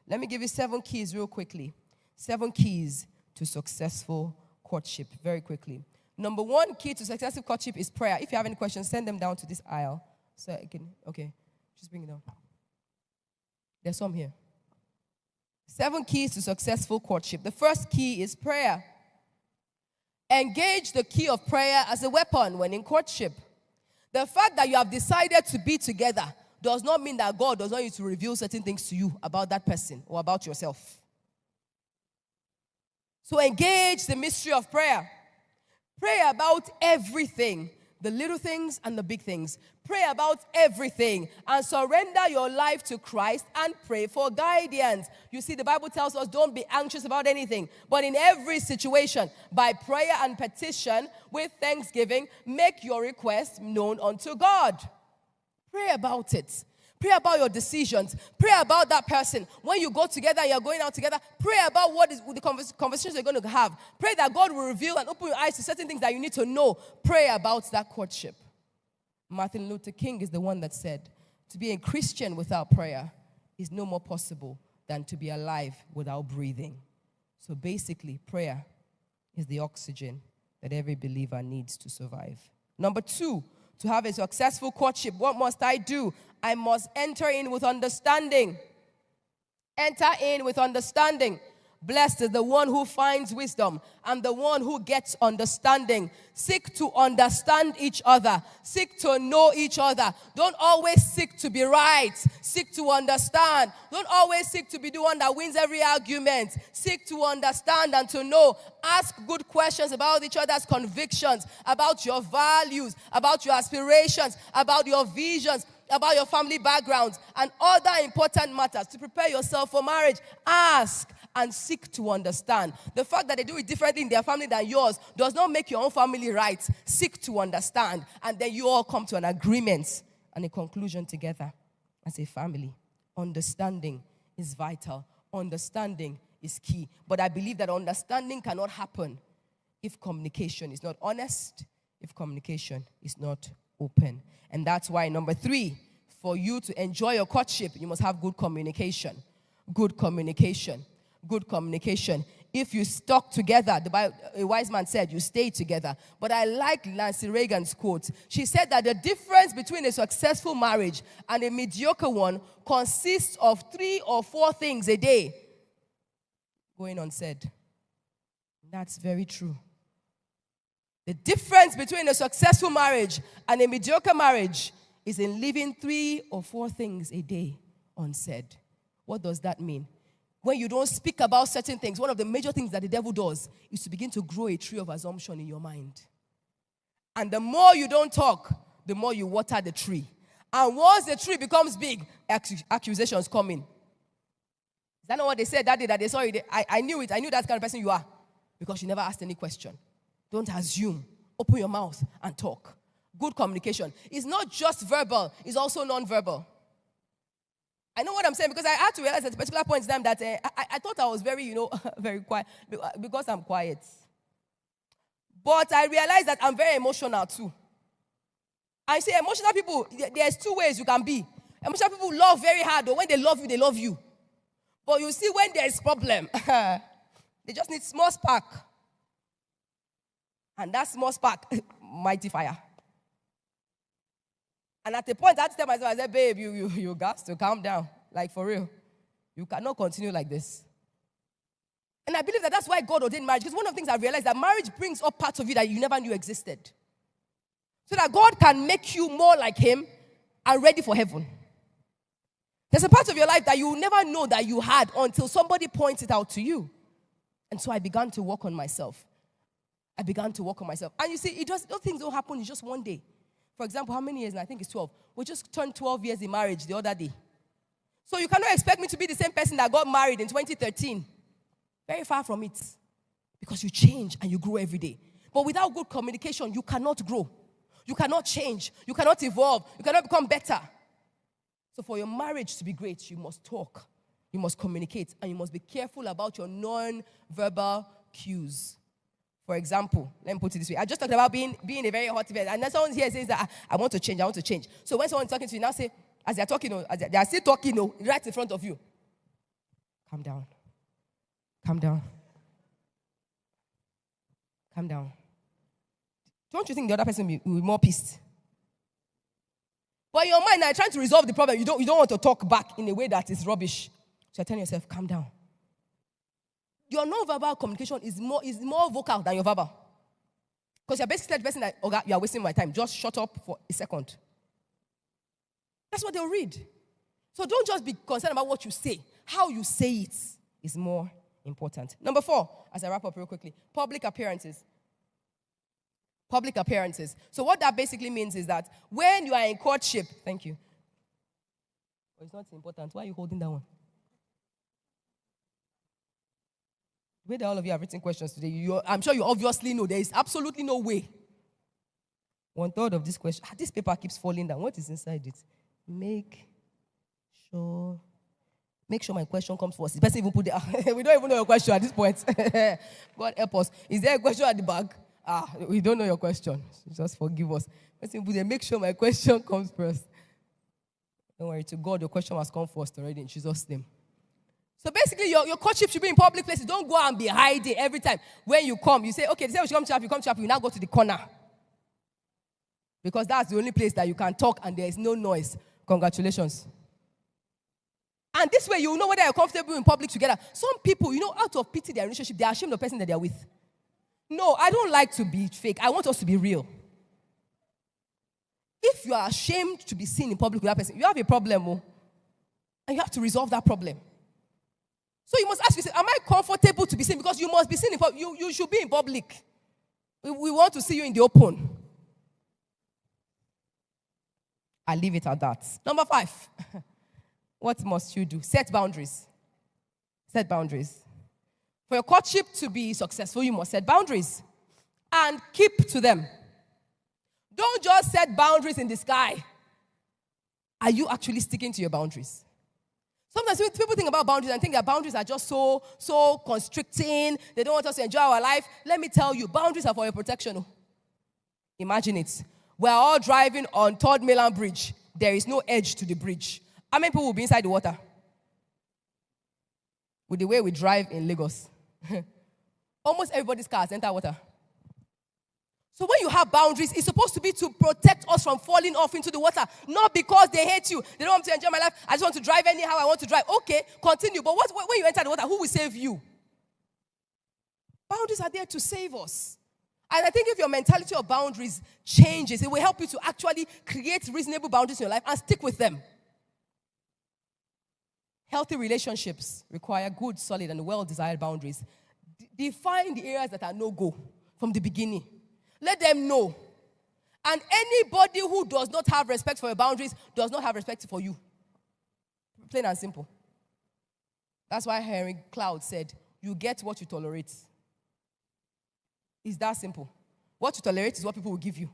Let me give you 7 keys real quickly. 7 keys to successful courtship, very quickly. Number 1 key to successful courtship is prayer. If you have any questions, send them down to this aisle. So I can, okay, just bring it down. There's some here. 7 keys to successful courtship. The first key is prayer. Engage the key of prayer as a weapon when in courtship. The fact that you have decided to be together does not mean that God does not need to reveal certain things to you about that person or about yourself. So engage the mystery of prayer. Pray about everything, the little things and the big things. Pray about everything and surrender your life to Christ and pray for guidance. You see, the Bible tells us don't be anxious about anything, but in every situation, by prayer and petition with thanksgiving, make your request known unto God. Pray about it. Pray about your decisions. Pray about that person. When you go together and you're going out together, pray about what is the conversations you're going to have. Pray that God will reveal and open your eyes to certain things that you need to know. Pray about that courtship. Martin Luther King is the one that said, to be a Christian without prayer is no more possible than to be alive without breathing. So basically, prayer is the oxygen that every believer needs to survive. Number 2, to have a successful courtship, what must I do? I must enter in with understanding. Enter in with understanding. Blessed is the one who finds wisdom and the one who gets understanding. Seek to understand each other. Seek to know each other. Don't always seek to be right. Seek to understand. Don't always seek to be the one that wins every argument. Seek to understand and to know. Ask good questions about each other's convictions, about your values, about your aspirations, about your visions, about your family backgrounds, and other important matters to prepare yourself for marriage. Ask and seek to understand. The fact that they do it differently in their family than yours does not make your own family right. Seek to understand, and then you all come to an agreement and a conclusion together as a family. Understanding is vital. Understanding is key. But I believe that understanding cannot happen if communication is not honest, if communication is not open. And that's why, number 3, for you to enjoy your courtship, you must have good communication. Good communication. Good communication. If you stuck together, a wise man said, you stay together. But I like Nancy Reagan's quote. She said that the difference between a successful marriage and a mediocre one consists of 3 or 4 things a day. Going unsaid. That's very true. The difference between a successful marriage and a mediocre marriage is in living 3 or 4 things a day unsaid. What does that mean? When you don't speak about certain things, one of the major things that the devil does is to begin to grow a tree of assumption in your mind. And the more you don't talk, the more you water the tree. And once the tree becomes big, accusations come in. Is that not what they said that day that they saw you? I knew it. I knew that kind of person you are. Because you never asked any question. Don't assume. Open your mouth and talk. Good communication. It's not just verbal. It's also non-verbal. I know what I'm saying because I had to realize at a particular point in time that I thought I was very, very quiet because I'm quiet. But I realized that I'm very emotional too. I say emotional people, there's 2 ways you can be. Emotional people love very hard, or when they love you. But you see, when there's problem, they just need small spark. And that small spark, mighty fire. And at the point, I had to tell myself, I said, babe, you got to calm down. Like, for real. You cannot continue like this. And I believe that that's why God ordained marriage. Because one of the things I realized that marriage brings up parts of you that you never knew existed. So that God can make you more like Him and ready for heaven. There's a part of your life that you will never know that you had until somebody points it out to you. And so I began to work on myself. And you see, those things don't happen in just one day. For example, how many years? And I think it's 12. We just turned 12 years in marriage the other day. So you cannot expect me to be the same person that got married in 2013. Very far from it. Because you change and you grow every day. But without good communication, you cannot grow. You cannot change. You cannot evolve. You cannot become better. So for your marriage to be great, you must talk. You must communicate. And you must be careful about your non-verbal cues. For example, let me put it this way. I just talked about being a very hot event. And then someone here says that I want to change. So when someone's talking to you, now say, as they're talking, as they are still talking, right in front of you. Calm down. Calm down. Calm down. Don't you think the other person will be more pissed? But in your mind, now you're trying to resolve the problem. You don't want to talk back in a way that is rubbish. So you're telling yourself, calm down. Your non-verbal communication is more vocal than your verbal. Because you're basically the person that, Ogah, you are wasting my time. Just shut up for a second. That's what they'll read. So don't just be concerned about what you say. How you say it is more important. Number 4, as I wrap up real quickly, public appearances. Public appearances. So what that basically means is that when you are in courtship, thank you. Oh, it's not important. Why are you holding that one? The way that all of you have written questions today, I'm sure you obviously know there is absolutely no way. 1/3 of this question, this paper keeps falling down. What is inside it? Make sure my question comes first. The person even put it. We don't even know your question at this point. God help us. Is there a question at the back? We don't know your question. Just forgive us. Make sure my question comes first. Don't worry, to God, your question has come first already in Jesus' name. So basically, your courtship should be in public places. Don't go and be hiding every time. When you come, you say, okay, they say we should come to chapel, you now go to the corner. Because that's the only place that you can talk and there is no noise. Congratulations. And this way, you know whether you're comfortable in public together. Some people, out of pity their relationship, they are ashamed of the person that they are with. No, I don't like to be fake. I want us to be real. If you are ashamed to be seen in public with that person, you have a problem. And you have to resolve that problem. So you must ask yourself, am I comfortable to be seen? Because you must be seen in public. You should be in public. We want to see you in the open. I'll leave it at that. Number 5. What must you do? Set boundaries. Set boundaries. For your courtship to be successful, you must set boundaries and keep to them. Don't just set boundaries in the sky. Are you actually sticking to your boundaries? Sometimes people think about boundaries and think that boundaries are just so constricting. They don't want us to enjoy our life. Let me tell you, boundaries are for your protection. Imagine it. We're all driving on 3rd Mainland Bridge. There is no edge to the bridge. How many people will be inside the water? With the way we drive in Lagos. Almost everybody's cars enter water. So when you have boundaries, it's supposed to be to protect us from falling off into the water. Not because they hate you. They don't want to enjoy my life. I just want to drive anyhow I want to drive. Okay, continue. But when you enter the water, who will save you? Boundaries are there to save us. And I think if your mentality of boundaries changes, it will help you to actually create reasonable boundaries in your life and stick with them. Healthy relationships require good, solid, and well-desired boundaries. Define the areas that are no-go from the beginning. Let them know. And anybody who does not have respect for your boundaries does not have respect for you. Plain and simple. That's why Henry Cloud said, you get what you tolerate. It's that simple. What you tolerate is what people will give you.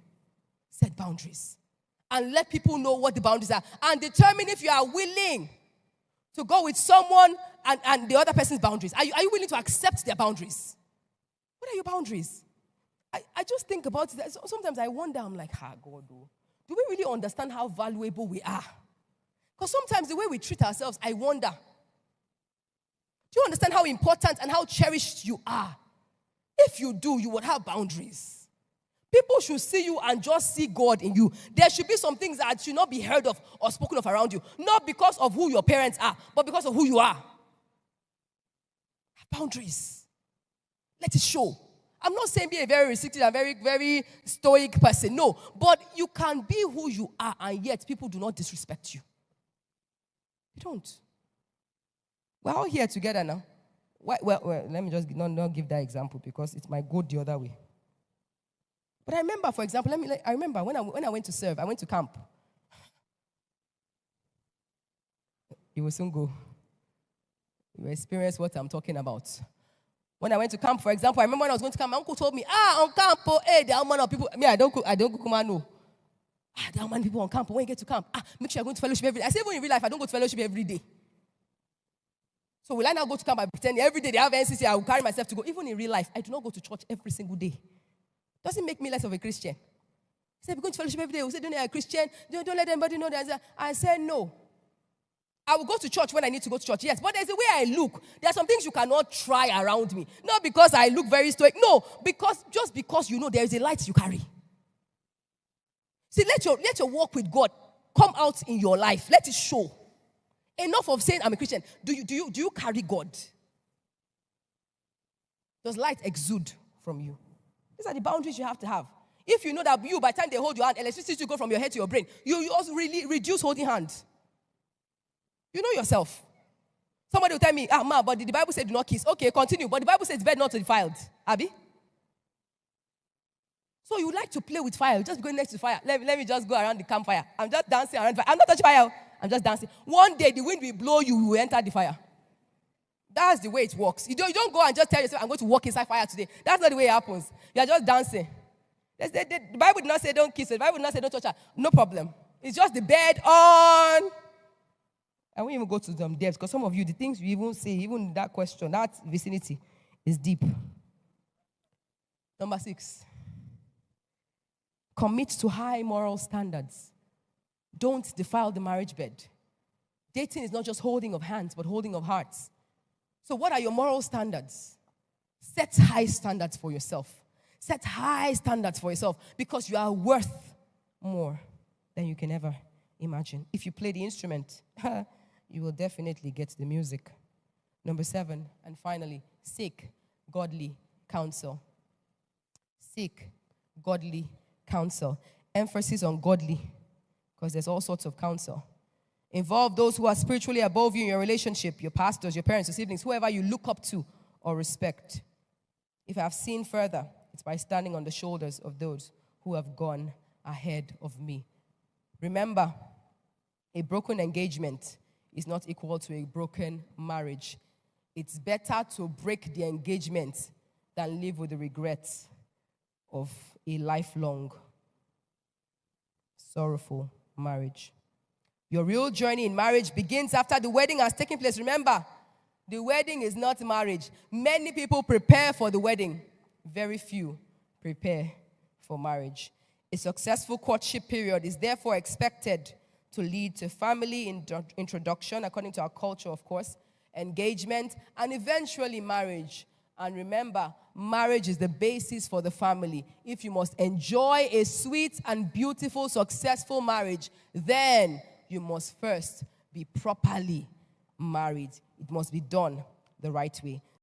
Set boundaries. And let people know what the boundaries are. And determine if you are willing to go with someone and the other person's boundaries. Are you willing to accept their boundaries? What are your boundaries? I just think about it. Sometimes I wonder, I'm like, God, do we really understand how valuable we are? Because sometimes the way we treat ourselves, I wonder. Do you understand how important and how cherished you are? If you do, you would have boundaries. People should see you and just see God in you. There should be some things that should not be heard of or spoken of around you. Not because of who your parents are, but because of who you are. Have boundaries. Let it show. I'm not saying be a very restricted and very, very stoic person. No. But you can be who you are and yet people do not disrespect you. You don't. We're all here together now. Well, let me just not give that example because it might go the other way. But I remember, for example, I remember when I went to serve, I went to camp. You will soon go. You will experience what I'm talking about. When I went to camp, for example, I remember when I was going to camp, my uncle told me, on camp, there are many people. I don't know. There are many people on camp. When you get to camp, make sure you're going to fellowship every day. I say, even in real life, I don't go to fellowship every day. So will I now go to camp by pretending every day they have NCC, I will carry myself to go. Even in real life, I do not go to church every single day. Doesn't make me less of a Christian. He said, we're going to fellowship every day. We said, don't you're a Christian. Don't let anybody know that. I said, no. I will go to church when I need to go to church, yes. But there's a way I look. There are some things you cannot try around me. Not because I look very stoic. No, just because you know there is a light you carry. See, let your walk with God come out in your life. Let it show. Enough of saying I'm a Christian. Do you carry God? Does light exude from you? These are the boundaries you have to have. If you know that by the time they hold your hand, electricity will go from your head to your brain, you also really reduce holding hands. You know yourself. Somebody will tell me, ma, but the Bible said do not kiss. Okay, continue. But the Bible says it's better not to defiled. Abi? So you like to play with fire. You just go next to fire. Let me just go around the campfire. I'm just dancing around fire. I'm not touching fire. I'm just dancing. One day the wind will blow you. You will enter the fire. That's the way it works. You don't go and just tell yourself, I'm going to walk inside fire today. That's not the way it happens. You are just dancing. The Bible did not say don't kiss her. The Bible did not say don't touch her. No problem. It's just the bed on. I won't even go to some depths because some of you, the things you even say, even that question, that vicinity is deep. Number 6. Commit to high moral standards. Don't defile the marriage bed. Dating is not just holding of hands, but holding of hearts. So what are your moral standards? Set high standards for yourself. Set high standards for yourself because you are worth more than you can ever imagine. If you play the instrument, you will definitely get the music. Number 7, and finally, seek godly counsel. Seek godly counsel. Emphasis on godly, because there's all sorts of counsel. Involve those who are spiritually above you in your relationship, your pastors, your parents, your siblings, whoever you look up to or respect. If I have seen further, it's by standing on the shoulders of those who have gone ahead of me. Remember, a broken engagement is not equal to a broken marriage. It's better to break the engagement than live with the regrets of a lifelong, sorrowful marriage. Your real journey in marriage begins after the wedding has taken place. Remember, the wedding is not marriage. Many people prepare for the wedding. Very few prepare for marriage. A successful courtship period is therefore expected to lead to family introduction, according to our culture, of course, engagement, and eventually marriage. And remember, marriage is the basis for the family. If you must enjoy a sweet and beautiful, successful marriage, then you must first be properly married. It must be done the right way.